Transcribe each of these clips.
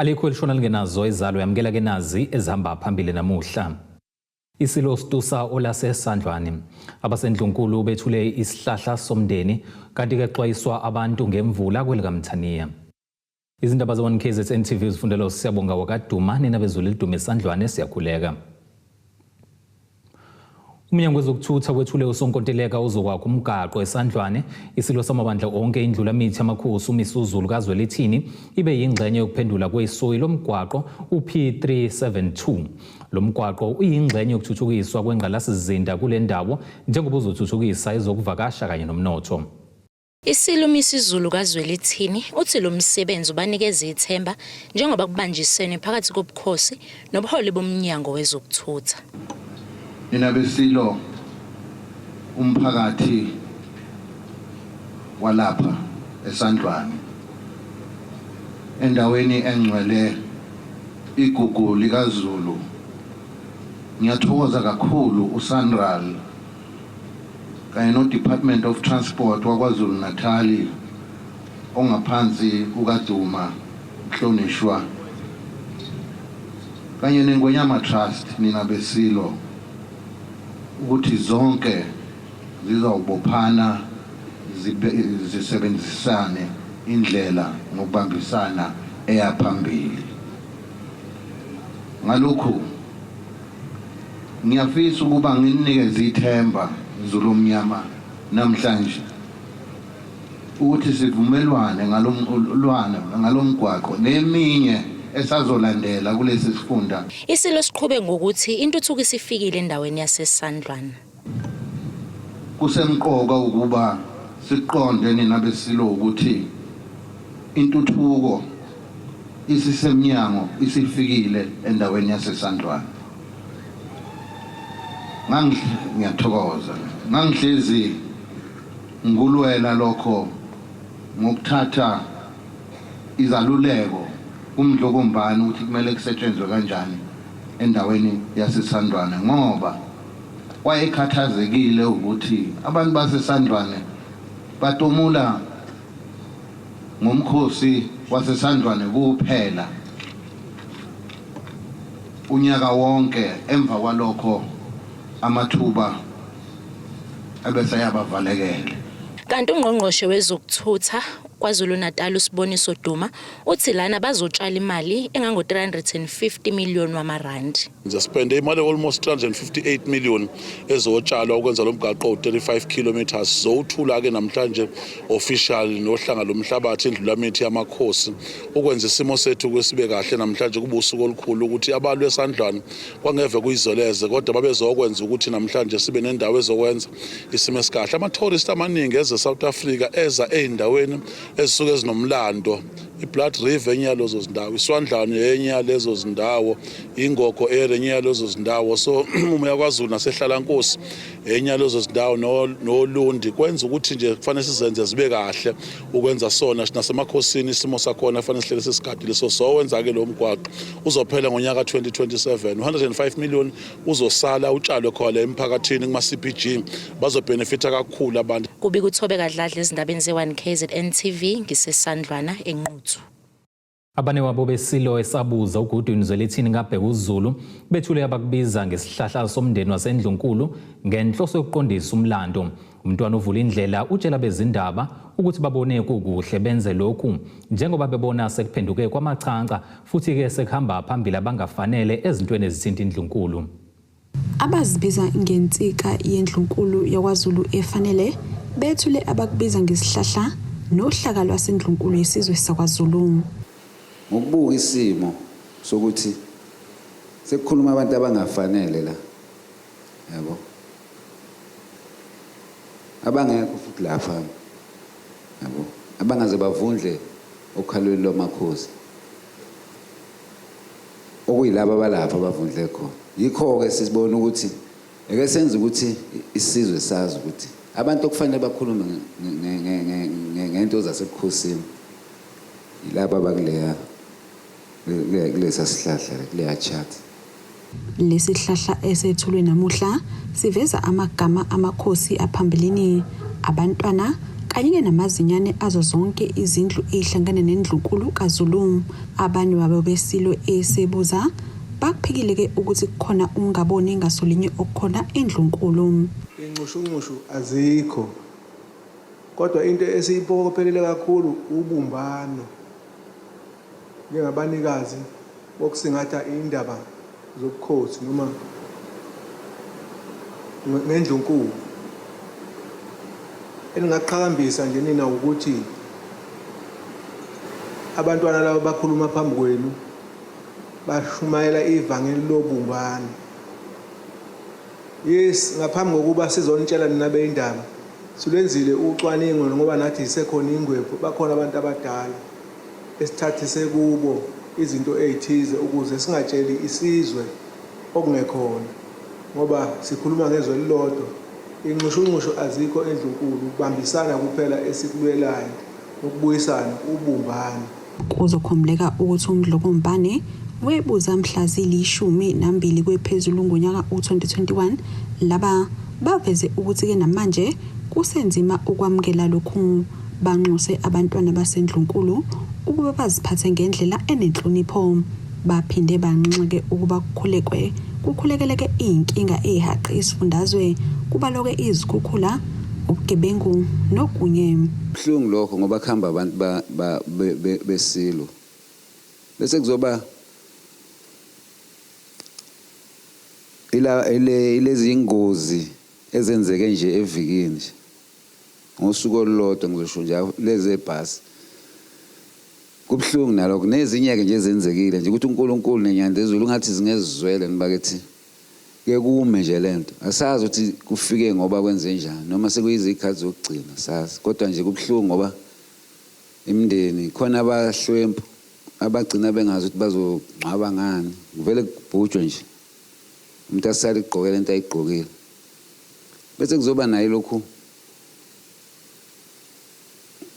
Alikho elishona lingenazo izalo yamkela ke nazi ezihamba phambili namuhla. Isilo Stusa olaseSandlwane abasendlunkulu bethule isihlahla somndeni kanti ke xwayiswa abantu ngemvula kwelikaMthaniya. Izindaba ze 1KZN TV zifundela siyabonga wakaduma nina bezulu liduma eSandlwane siyakhuleka. Umnyango wezokuthutha wethule usonkontileka uzokwakha umgaqo eSandlwane isilo samabandla onke indlula mithi amakhosi uMisuzulu kaZwelithini ibe yingxenye yokuphendula kwesoyi lomgwaqo uP372. Lo mgwaqo uyingxenye yokuthuthukiswa kwengqalasizinda kule ndawo njengoba uzothuthukisa ezokuvakasha kanye nomnotho. Isilo uMisuzulu kaZwelithini uthi lo msebenzi ubanikeza ithemba njengoba kubanjisene phakathi kobukhosi nobuholi bomnyango wezokuthutha. Nina besilo umphakathi walapha eSandlwane endaweni engcwele igugu likaZulu. Ngiyathokoza kakhulu uSanral kanye no Department of Transport wakwaZulu Natal ongaphansi kukaDuma Mhlonishwa kanye neNgonyama Trust nina besilo ukuthi zonke zizawubophana zisebenzisane indlela ngokubambisana eyaphambili. Ngalokho ngiyafisa ukuba nginikeze ithemba Zulu Mnyama namhlanje ukuthi sivumelwane ngalomgwaqo neminye esazolandela kulesi sifunda. Isilo siqhube ngokuthi intuthuko isifikile endaweni yaseSandlwane. Kusemqoka ukuba siqonde nina besilo ukuthi intuthuko isisemnyango isifikile endaweni yaseSandlwane. Ngiyathokoza ngangihlezi ngulwela lokho ngokuthatha izaluleko kumdlokombani ukuthi kumele kusetshenzwe kanjani endaweni yaseSandlwane ngoba wayekhathazekile ukuthi abantu baseSandlwane batomula ngomkhosi waseSandlwane kuphela unyaka wonke. Emva kwalokho amathuba abese yabavalekele. Kanti ungqongqoshe wezokuthutha KwaZulu Natal uSiboniso Duma uthi lana bazotshala imali engango 350 million wamarandi. Spend imali almost 358 million ezotshalwa ukwenza lo mgaqo 35 kilometers zowuthula ke namhlanje official nohlanga lomhlabathi indlula mithi yamakhosi ukwenza isimo sethu kwesibe kahle namhlanje kubusuku olukhulu ukuthi abantu eSandlwane kwangeve kuyizoleze kodwa babezokwenza ukuthi namhlanje sibe nendawo ezokwenza isimo esikahle. Ama tourists amaningi eze South Africa eza eindaweni ezisuke ezinomlando iBlood River enye lezo zindawo iSwandlwane enye lezo zindawo ingoko area enye lezo zindawo so umoya kwaZulu nasehlala Nkosi enye lezo zindawo noLundi kwenza ukuthi nje kufanele sizenze zibe kahle ukwenza sona nasemakhosini isimo sakhona kufanele sihlele sesigadile so wenza ke lo mgwaqo uzophela ngonyaka 2027 105 million uzosala utshalwe khona emphakathini kuma CPG bazobenefita kakhulu abantu. Kubi kuthobe kadladla ezindabeni ze1KZN TV ngiseSandlwana eNquthu. Abane wabo besilo esabuza uGudwini Zwelithini ngabheka uZulu bethule abakubiza ngesihlahla somndeni wasendlunkulu ngenhloso yokuqondisa umlando. Umntwana uvula indlela utshela bezindaba ukuthi babone kukuhle benze lokhu njengoba bebona sekuphenduke kwamachanca futhi ke sekuhamba phambili abangafanele ezintweni ezithinta indlunkulu. Abazibiza ngensika yendlunkulu yakwaZulu efanele bethule abakubiza ngesihlahla nohlaka lwasendlunkulu yesizwe sakwaZulu. Ngokubuka isimo sokuthi sekukhuluma abantu abangafanele la yabo abangekho futhi lapha yabo abangaze bavundle okhalweni lomakhosi okuyilabo abalapha bavundle khona. Yikho ke sisibona ukuthi eke senza ukuthi isizwe sazi ukuthi abantu okufanele bakhulume ngento zasebukhosini yilabo abakuleya kulesa sihlahla kuleya chat. Lesi sihlahla esethulwe namuhla siveza amagama amakhosi aphambilini abantwana kanye namazinyane azo zonke izindlu ezihlangene nendlunkulu kaZulu. Abanye babo besilo esebuza bakuphikile ukuthi kukhona ungaboni ngasolinye okukhona endlunkulu. Inxushunxushu azikho. Kodwa into esiyiphokophele kakhulu ubumbano. Njengabanikazi bokusingatha indaba zobukhosi noma ngendlunkulu. Engaqhakambisa nje nina ukuthi abantwana laba bakhuluma phambi kwenu bashumayela ivangeli lobumbano. Yes, ngaphambi kokuba sizonitshela nina beindaba silenzile ucwaningo ngoba nathi isekhona ingwepho bakhona abantu abadala esithathise kubo izinto ezithize ukuze singatsheli isizwe okungekhona ngoba sikhuluma ngezwe lilodwa. Inxushunxushu azikho endlunkulu, ukubambisana kuphela esikulwelayo ukubuyisana ubumbano. Kuzokhombeka ukuthi uMdlokombane webuza mhla zili-12 kwephezulu ngonyaka u-2021 laba baveze ukuthi ke namanje kusenzima ukwamukela lokhu. Banxuse abantwana basendlunkulu ukuba baziphathe ngendlela enenhlonipho. Baphinde banxeke ukuba kukhulekeleke inkinga ehaqe isifundazwe kubaloke izikhukhula, ubugebengu nokunye. Buhlungu lokho ngoba khamba abantu besilo. Bese kuzoba ilezi ingozi ezenzeke nje evikini nje. Ngosuku olulodwa ngizosho nje lezi ebhasi. Kubhlungu nalokho nezinye ke nje ezenzekile nje ukuthi uNkulunkulu nenyanda ezulu ngathi zingezizwele nibakethi ke kume nje lento asazi ukuthi kufike ngoba kwenze njani noma sekuyizikhathi zokugcina sazi kodwa nje kubhlungu ngoba imindeni khona abahlwempu abagcina bengazi ukuthi bazogcaba ngani kuvele kubhujwe nje umuntu asali igqokela into ayigqokile bese kuzoba nayo lokhu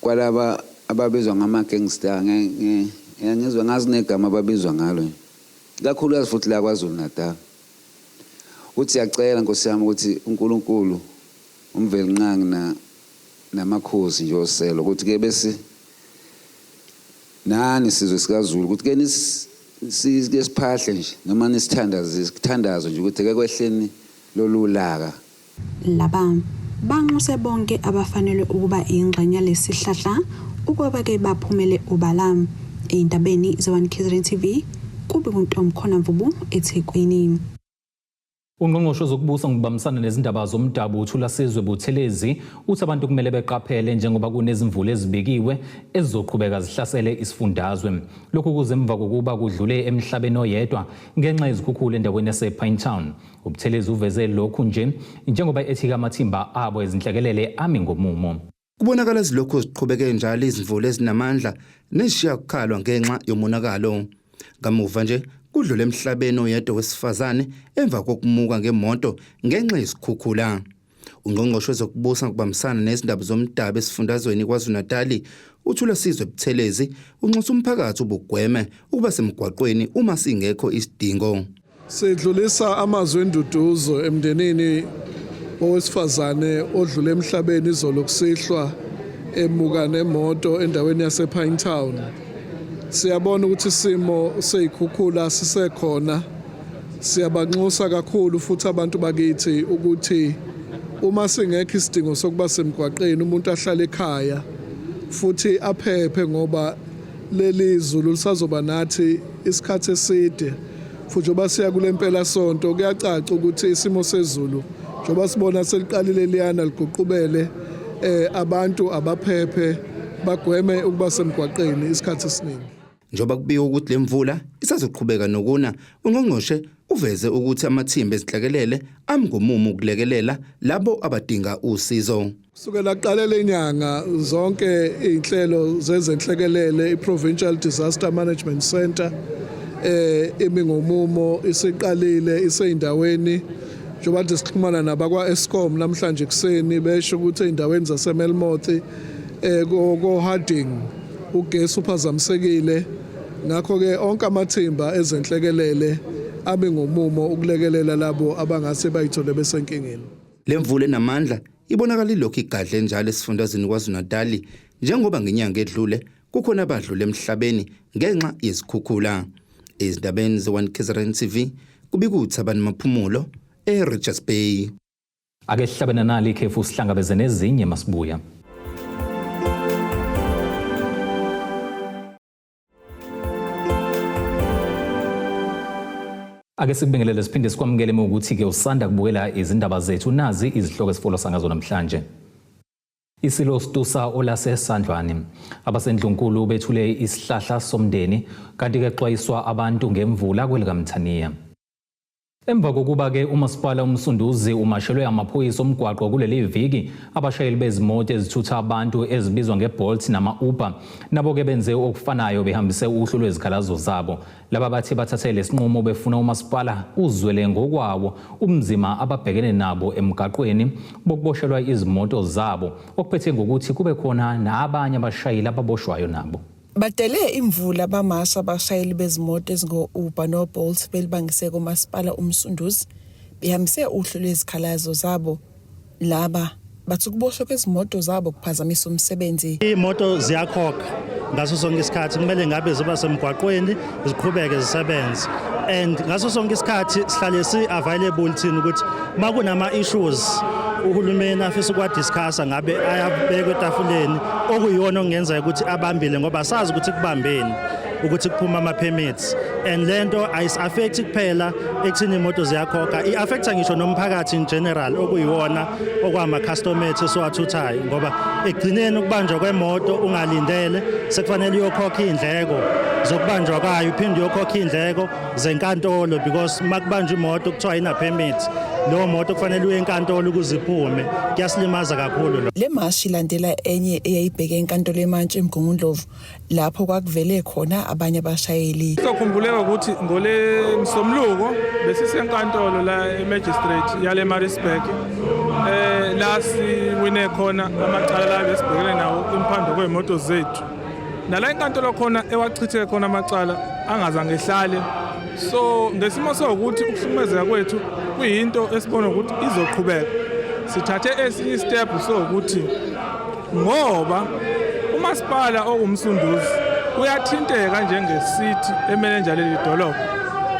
kwalaba ababizwa ngama-gangster ngizwe ngazi negama ababizwa ngalo kakhulukazi futhi la KwaZulu Natal uthi siyacela Nkosi yami ukuthi uNkulunkulu umveli nqangi namakhosi nje oselo ukuthi ke bese nani sizwe sikaZulu ukuthi ke siphahle nje noma nisithandazo nje ukuthi ke kwehleni lolulaka. Laba banxuse bonke abafanele ukuba ingxenye lesihlahla ukuba ke baphumele ubalam eindabeni ze-One KZN TV kube uNtomkhona Mvubu eThekwini. Ungqongqoshe zokubusa ngokubambisana nezindaba zomdabu uThula Sizwe Buthelezi uthi abantu kumele beqaphele njengoba kunezimvula ezibekiwe ezizoqhubeka zihlasele isifundazwe. Lokhu kuze emva kokuba kudlule emhlabeni oyedwa ngenxa yezikhukhula endaweni yasePinetown. uButhelezi uveze lokhu nje njengoba ethika amathimba abo ezinhlekelele ami ngomumo. Kubonakala izilokho ziqhubeke njalo izimvula ezinamandla nezishiya kukhalwa ngenxa yomonakalo. Kamuva nje kudlule emhlabeni oyedwa wesifazane emva kokumuka ngemoto ngenxa yesikhukhula. Ungqongqoshe wezokubusa ngokubambisana nezindaba zomdabu esifundazweni KwaZulu Natal uThula Sizwe Buthelezi unxusa umphakathi ubugweme ukuba semgwaqweni uma singekho isidingo. Sedlulisa amazwi enduduzo emndenini owesifazane odlule emhlabeni izolo kusihlwa emuka nemoto endaweni yasePinetown. Siyabona ukuthi isimo seyikhukhula sisekhona. Siyabanxusa kakhulu futhi abantu bakithi ukuthi uma singekho isidingo sokuba semgwaqeni umuntu ahlale ekhaya futhi aphephe ngoba leli zulu lisazoba nathi isikhathi eside. Futhi njoba siya kule mpela sonto kuyacaca ukuthi isimo sezulu njoba sibona seliqalile liyana liguqubele abantu abaphephe bagweme ukuba semgwaqeni isikhathi esiningi. Njoba kubikwa ukuthi lemvula isazoqhubeka nokuna ungqongqoshe uveze ukuthi amathimba ezinhlekelele amngomumo ukulekelela labo abadinga usizo. Kusukela kuqalele inyanga zonke izinhlelo zezenhlekelele iProvincial Disaster Management Center imingomumo isiqalile iseyindaweni njengoba nje sixhumana nabakwa Eskom namhlanje kuseni besho ukuthi eindaweni zaseMelmoth ko Harding ugesi uphazamisekile ngakho ke onke amathimba ezenhlekelele abe ngomumo ukulekelela labo abangase bayithole besenkingeni. Lemvula enamandla ibonakala ilokhu igadle njalo esifundazweni KwaZulu-Natal njengoba ngenyanga edlule kukhona abadlule emhlabeni ngenxa yezikhukhula. Ezindabeni ze-One KZN TV kubikuThabani Maphumulo eRichards Bay. Ake sihlabene nali ikhefu sihlangabeze nezinye masibuya. Ake sikubingelele siphinde sikwamukele ukuthi ke usanda kubukela izindaba zethu nazi izihloko esifolo sangazo namhlanje. Isilo Stusa olase Sandlwane abasendlunkulu bethule isihlahla somndeni kanti ke xwayiswa abantu ngemvula kwelikaMthaniya. Emva kokuba ke umasipala umsunduzi umashelwe amaphoyisa omgwaqo kuleli viki abashayeli bezimoto ezithutha abantu ezibizwa ngeBolt nama Uber nabo ke benze okufanayo behambise uhlu lwezikhalazo zabo. Laba bathi bathathele isinqumo befuna umasipala uzwele ngokwawo umzima ababhekene nabo emgaqweni bokuboshelwa izimoto zabo okuphethe ngokuthi kube khona nabanye abashayeli ababoshwayo nabo. Badele imvula bamasha abashayeli bezimoto ezingo-Uber no-Bolt belibangise kumasipala umsunduzi behambise uhlu lwezikhalazo zabo. Laba bathi ukuboshwa kwezimoto zabo kuphazamisa umsebenzi. Imoto ziyakhokha ngaso sonke isikhathi kumele ngabe ziba semgwaqweni ziqhubeke zisebenze, and ngaso sonke isikhathi sihlale si-available thina ukuthi uma kunama issues uhulumeni afisa ukwadiscussa ngabe ayabeka etafuleni okuyiyona okungenzeka ukuthi abambile ngoba sazi ukuthi kubambeni ukuthi kuphuma ama-permits, and lento ayisi-affecti kuphela ekuthini imoto ziyakhokha, i-affecta ngisho nomphakathi in general okuyiwona okwama-customer esiwathuthayo ngoba ekugcineni ukubanjwa kwemoto ungalindele sekufanele uyokhokha iy'ndleko zokubanjwa kwayo uphinde uyokhokha iy'ndleko zenkantolo because uma kubanjwa imoto kuthiwa ina-permit leyo moto kufanele uye enkantolo ukuze iphume, kuyasilimaza kakhulu. Le mashi ilandela enye eyayibheke enkantolo eMantshi eMgungundlovu lapho kwakuvele khona abanye abashayeli. Sokhumbuleka ukuthi ngoleMsombuluko besisenkantolo la eMagistrate yale Maritzburg la siwine khona amacala la besibhekene nawo imphando kwemoto zethu. Nala inkantolo khona ewachithe khona amacala angazange ehlale. So ngesimo sokuthi ukuhlukumezeka kwethu kuyinto esibona ukuthi izoqhubeka. Sithathe esinye step sokuthi ngoba umasipala okumsunduzi uyathinteka njengesithi emanager leli dolobha.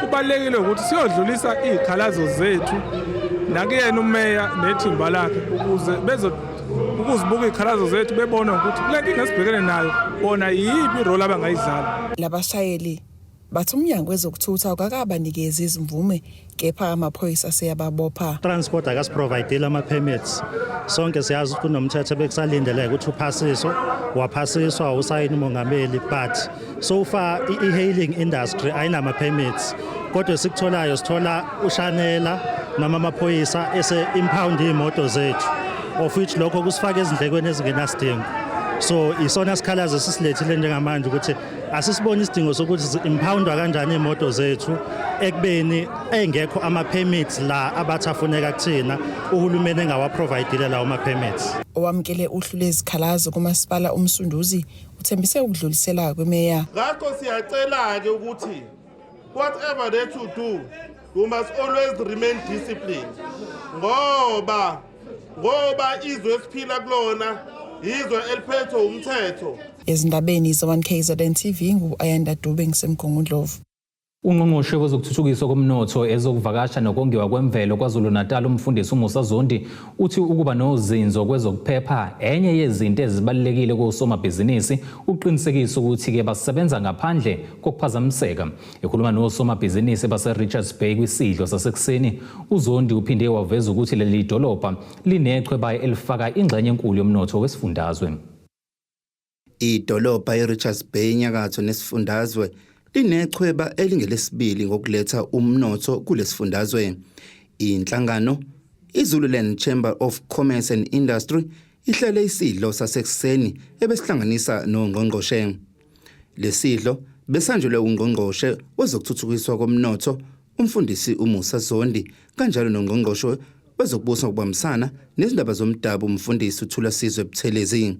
Kubalekile ukuthi siyodlulisa izikhalazo zethu nakuyena umeya nethimba lakhe ukuze ukuzibuka izikhalazo zethu bebone ukuthi kule nkinga esibhekene nayo bona yiphi irole abangayidlala. Labashayeli bathi umnyango wezokuthutha akakabanikezi izimvume kepha amaphoyisa seyababopha. Transport akasiprovide ama-permits. Sonke siyazi ukuthi kunomthetho bekusalindeleke ukuthi uphasiswe waphasiswa usayini umongameli, but so far i-hailing industry ayinama-permits. Kodwa sikutholayo sithola ushanela noma amaphoyisa ese-impound iy'moto zethu of which lokho kusifaka ezindlekweni ezingenasidingo. So isona sikhalazo sisilethile njengamanje ukuthi asisiboni isidingo sokuthi zi-impoundwa kanjani iy'moto zethu ekubeni engekho ama-permits la abathafuneka kuthina uhulumeni engawaprovidile lawo ma-permits. Owamkele uhlu lwezikhalazo kumasipala umsunduzi uthembise ukudlulisela kwemeya. Ngakho siyacela-ke ukuthi whatever they to do, you must always remain disciplined. Ngoba izwe esiphila kulona izwe eliphethe umthetho. Ezindabeni ze-One KZN TV ngu-Ayanda Dube ngisemgungundlovu. Ungqongqoshe wezokuthuthukiswa komnotho ezokuvakasha nokongiwa kwemvelo KwaZulu-Natal umfundisi uMusa Zondi uthi ukuba nozinzo kwezokuphepha enye yezinto ezibalekile kosomabhizinisi uqinisekisa ukuthi ke basebenza ngaphandle kokuphazamiseka. Ekhuluma nosomabhizinisi base-Richards Bay kwisidlo sasekuseni, uZondi uphinde waveza ukuthi leli dolobha linechweba elifaka ingxenye enkulu yomnotho wesifundazwe. Idolobha eRichards Bay enyakatho nesifundazwe linechweba elingelesibili ngokuletha umnotho kulesifundazwe. Inhlangano iZululand Chamber of Commerce and Industry ihlele isidlo sasekuseni ebesihlanganisa noNgqongqoshe. Lesidlo besanjule uNgqongqoshe wezokuthuthukiswa komnotho umfundisi uMusa Zondi kanjalo noNgqongqoshe wezokubusa ngokubambisana nezindaba zomdabu umfundisi uThulasizwe Buthelezi.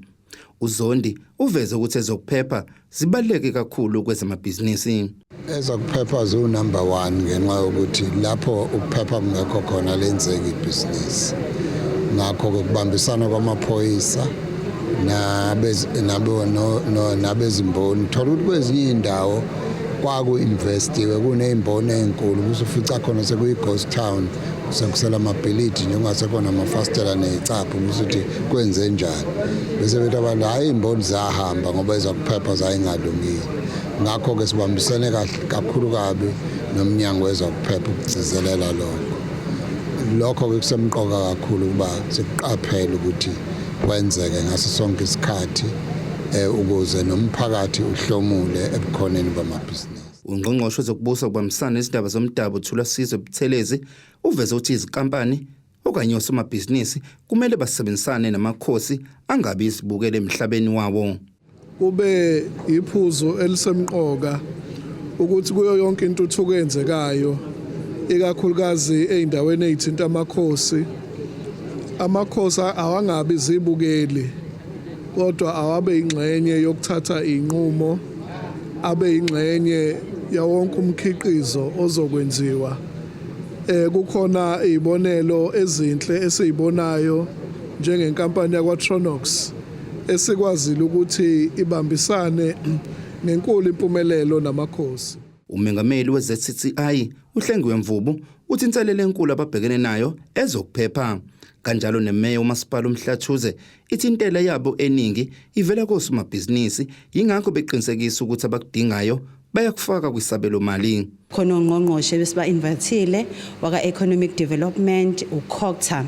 uZondi uveze ukuthi ezokuphepha zibaleke kakhulu kwezamabhizinisi. Ezokuphepha zo number 1 ngenxa yokuthi lapho ukuphepha kungekho khona lenzeki ibhizinisi. ngakho kubambisana kwamaphoyisa nabezimboni thola ukuthi kwezinye indawo kwaku-investiwe kuney'mboni ey'nkulu kusufica khona sekuyi-ghost town sekusela amabhilidi njengasekhona amafastela ney'capho ukuthi kwenze njani bese bethi abantu hhayi iy'mboni zahamba ngoba ezokuphepha zayingalungile ngakho-ke sibambisene kakhulu kabi nomnyango wezokuphepha ukugcizelela lokho-ke kusemqoka kakhulu ukuba sikuqaphele ukuthi kwenzeke ngaso sonke isikhathi ukuze nomphakathi uhlomule ebukhoneni bamabhizinisi. Ungqongqoshe wezokubusa kubambisana izindaba zomdabu Thula Sizwe Buthelezi uveze ukuthi izinkampani okanye osomabhizinisi kumele basebenzisane namakhosi angabi isibukele emhlabeni wawo. Kube iphuzo elisemqoka ukuthi kuyo yonke intuthuko eyenzekayo ikakhulukazi eindaweni ezithinta amakhosi awangabi izibukeli kodwa awabe ingxenye yokuthatha inqumo abe ingxenye yawonke umkhiqizo ozokwenziwa. Kukhona izibonelo ezinhle esizibonayo njengenkampani yakwaTronox esikwazile ukuthi ibambisane nenkulu impumelelo namakhosi. Umengameli we-ZCCI uHlengiwe Mvubu uthi inselelo enkulu ababhekene nayo ezokuphepha kanjalo nemeya uMasipala uMhlathuze ithi intela yabo eningi ivela kosomabhizinisi yingakho beqinisekisa ukuthi abakudingayo bayakufaka kwisabelo mali. Khona ongqongqoshe besiba invitile waka economic development uCocta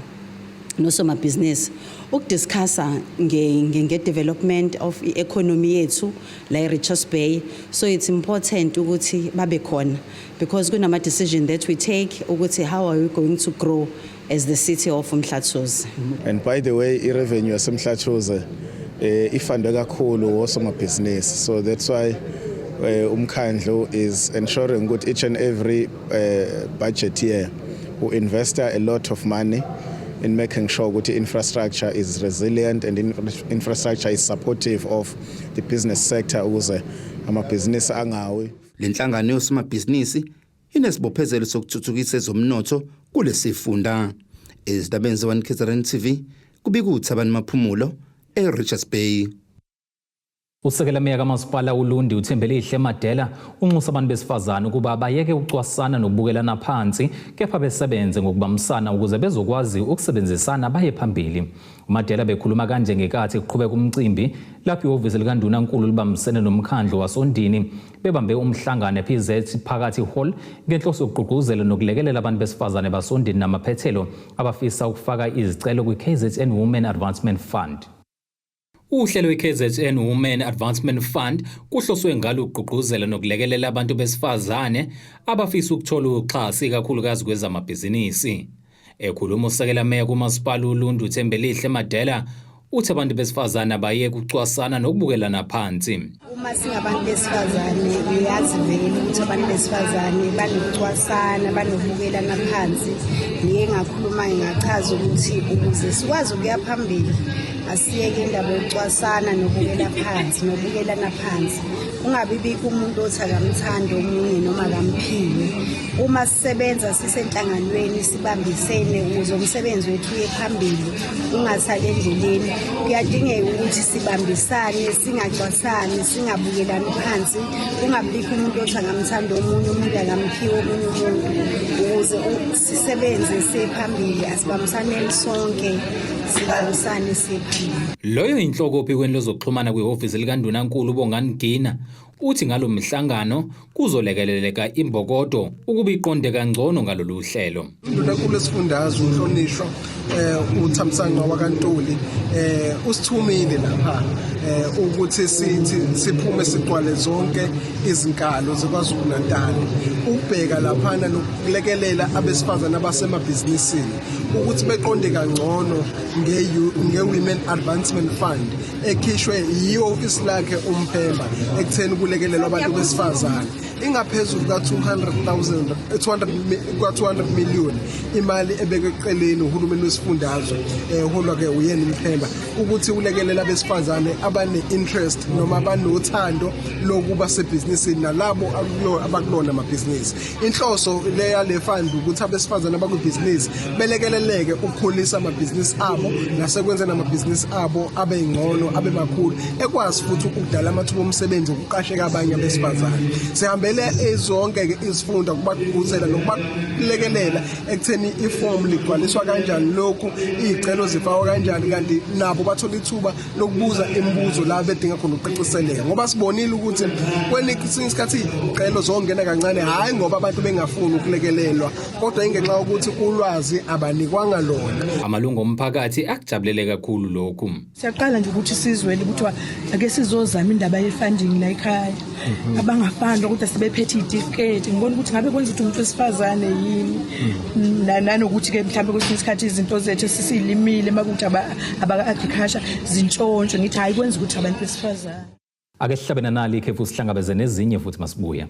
nosomabhizinisi ukudiscussa nge development of economy yethu la eRichards Bay. So it's important ukuthi babe khona because kunama decision that we take ukuthi how are we going to grow as the city of Mhlathuze. And by the way, i-revenue yaseMhlathuze ifundwe kakhulu osomabhizinisi, so that's why umkhandlu is ensuring that each and every budget year we invest a lot of money in making sure that the infrastructure is resilient and infrastructure is supportive of the business sector ukuze amabhizinisi angawi. Le nhlangano yosomabhizinisi inesibophezelo sokuthuthukisa ezomnotho kulesifunda. Ezindabeni ze-One KZN TV kubikuthi abantu maphumulo eRichards Bay. Usekela meya kaMasipala uLundi uThembelihle Madela unxusa abantu besifazane ukuba bayeke ucwasana nokubukelana phansi kepha besebenze ngokubambisana ukuze bezokwazi ukusebenzisana baye phambili. uMadela bekhuluma kanje ngekathi kuqhubeka umcimbi lapho ihhovisi likaNdunankulu libambisene nomkhandlu wasondini bebambe umhlangano ePZ phakathi hall ngenhloso yokugqugquzela nokulekelela abantu besifazane basondini namaphethelo abafisa ukufaka izicelo kwiKZN Women Advancement Fund. Uhlelo iKZN Women Advancement Fund kuhloswe ngalo ukugqugquzela nokulekelela abantu besifazane abafisa ukuthola uxhaso kakhulukazi kwezamabhizinisi. Ekhuluma usekela meya kuMasipala uLundi uThembelihle Madela uthi abantu besifazane abayeke ukucwasana nokubukelana phansi. Uma singabantu besifazane uyazi vele ukuthi abantu besifazane banokucwasana banokubukelana phansi. Ngike ngakhuluma ngachaza ukuthi ukuze sikwazi ukuya phambili asiyeke indaba yokucwasana nokubukela phansi nokubukelana phansi. Ungabi bikho umuntu othi akamthanda omunye noma akamphiwe. Uma sisebenza sisenhlanganweni sibambisene ukuze umsebenzi wethu uye phambili ungasale endleleni kuyadingeka ukuthi sibambisane singacwasani singabukelani phansi kungabikho umuntu othi akamthanda omunye umuntu akamphiwe omunye umuntu ukuze sisebenze siphambili asibambisaneni sonke sibambisane siphambili. Loyo inhloko ophikweni lozokuxhumana kwihhovisi likaNdunankulu uBongani Gina uthi ngalo mhlangano kuzolekeleleka imbokodo ukuba iqonde kangcono ngalolu hlelo. uNdunankulu esifundazwe uhlonishwa uThamsanqa wakaNtuli usithumile lapha ukuthi siphume siqwale zonke izinkalo zeKwaZulu-Natal ukubheka lapha nokulekelela abesifazana abasemabhizinisini ukuthi beqonde kangcono nge-Women Advancement Fund ekhishwe yiyo ofisi lakhe uMphemba ekutheni ukulekelela abantu besifazane ingaphezulu ka200 million imali ebekwe eceleni uhulumeni wesifundazwe eholwa ke uyena uMthemba ukuthi ulekelela abesifazane abane interest noma abanothando lokuba sebhizinisini nalabo abakulona amabhizinisi. Inhloso leya le fund ukuthi abesifazane abakubhizinisi belekeleleke ukukhulisa amabhizinisi abo nasekwenzeni amabhizinisi abo abe ngcono abe makhulu ekwazi futhi ukudala amathuba omsebenzi ukuqasheka abanye abesifazane. Sihambele ezonke ke izifunda kubagqugquzela nokulekelela ekutheni iform ligcwaliswa kanjani lokhu izicelo zifakwa kanjani kanti nabo bathola ithuba lokubuza imibuzo la bedinga khona uqiqiseleka ngoba sibonile ukuthi kwesinye isikhathi izicelo zongena kancane hayi ngoba abantu bengafuni ukulekelelwa kodwa ingenxa yokuthi ulwazi abanikwanga lona. Amalungu omphakathi akujabulele kakhulu lokhu. Siyaqala nje ukuthi sizwele ukuthi ake sizozama indaba ye-funding la ekhaya abangafanda kodwa sebephethe idifiketi ngibona ukuthi ngabe kwenza ukuthi umuntu wesifazane yini nanokuthi ke mhlawumbe kwesinye isikhathi izinto zethu sisilimile makuthi aba-agriculture zintshontsho ngithi hayi kwenza ukuthi abantu besifazane. Ake sihlabene nali ikhefu sihlangabeze nezinye futhi masibuya.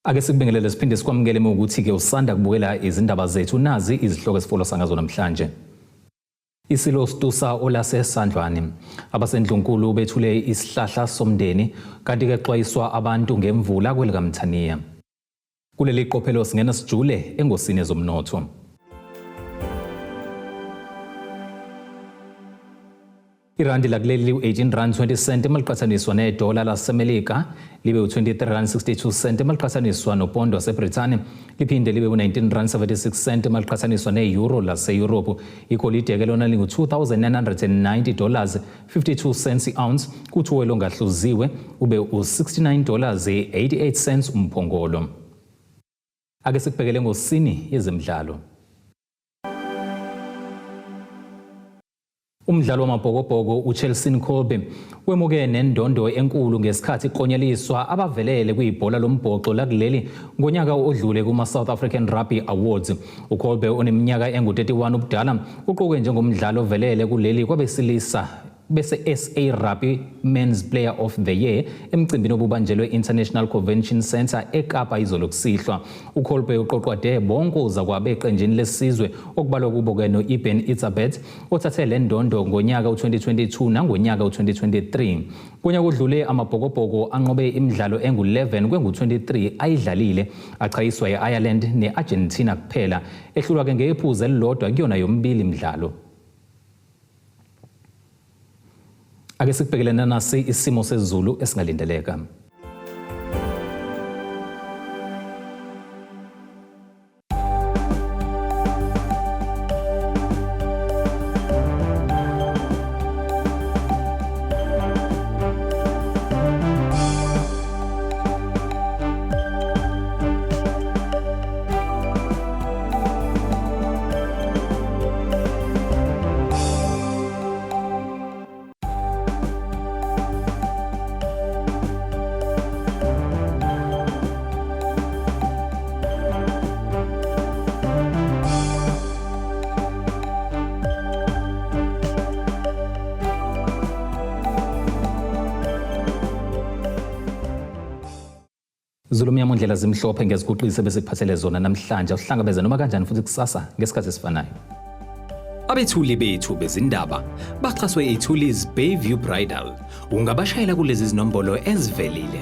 Ake sikubingelele siphinde sikwamukele ukuthi ke usanda kubukela izindaba zethu nazi izihloko esifolwa sangazo namhlanje. Isilo Stusa olase Sandlwane abasendlunkulu bethule isihlahla somndeni kanti ke xwayiswa abantu ngemvula kwelikaMthaniya. Kuleli qophelo singena sijule engosini zomnotho. Irandi lakuleli u-18.20 maliqhathaniswa nedola laseMelika libe u-23.62 maliqhathaniswa nopondo waseBrithani liphinde libe u-19.76 maliqhathaniswa ne-euro lase-Europe. Igolide ke lona lingu-$2,990 52 i-ounce kuthi uwelo ngahluziwe ube u-$69.88 umphongolo. Ake sikubhekele ngosini yezemidlalo. Umdlalo wamabhokobhoko uChelsea Colby wemuke nendondo enkulu ngesikhathi iqonyeliswa abavelele kuyibhola lombhoxo lakuleli ngonyaka odlule kuma South African Rugby Awards. uColby oneminyaka engu-31 ubudala uqokwe njengomdlali ovelele kuleli kwabesilisa bese SA Rugby Men's Player of the Year emcimbini obubanjelwe International Convention Center eKapa izolo kusihlwa. uColby uqoqwa de bonke kwabe eqenjini lesizwe okubalwa kubo ke noEben Etzebeth othathe le ndondo ngonyaka u2022 nangonyaka u2023. Kunyaka odlule amabhokobhoko anqobe imidlalo engu11 kwengu23 ayidlalile achayiswa eIreland neArgentina kuphela ehlulwa ke ngephuzu elilodwa kuyona yombili imidlalo. Ake sikubhekelena nasi isimo sezulu esingalindeleka. Zulumnyama ndlela zimhlophe ngeziguqise bese kuphathele zona namhlanje uhlangabeze noma kanjani futhi kusasa ngesikhathi esifanayo. Abethuli bethu bezindaba baxhaswe iThulis Bayview Bridal. Ungabashayela kulezi zinombolo ezivelile.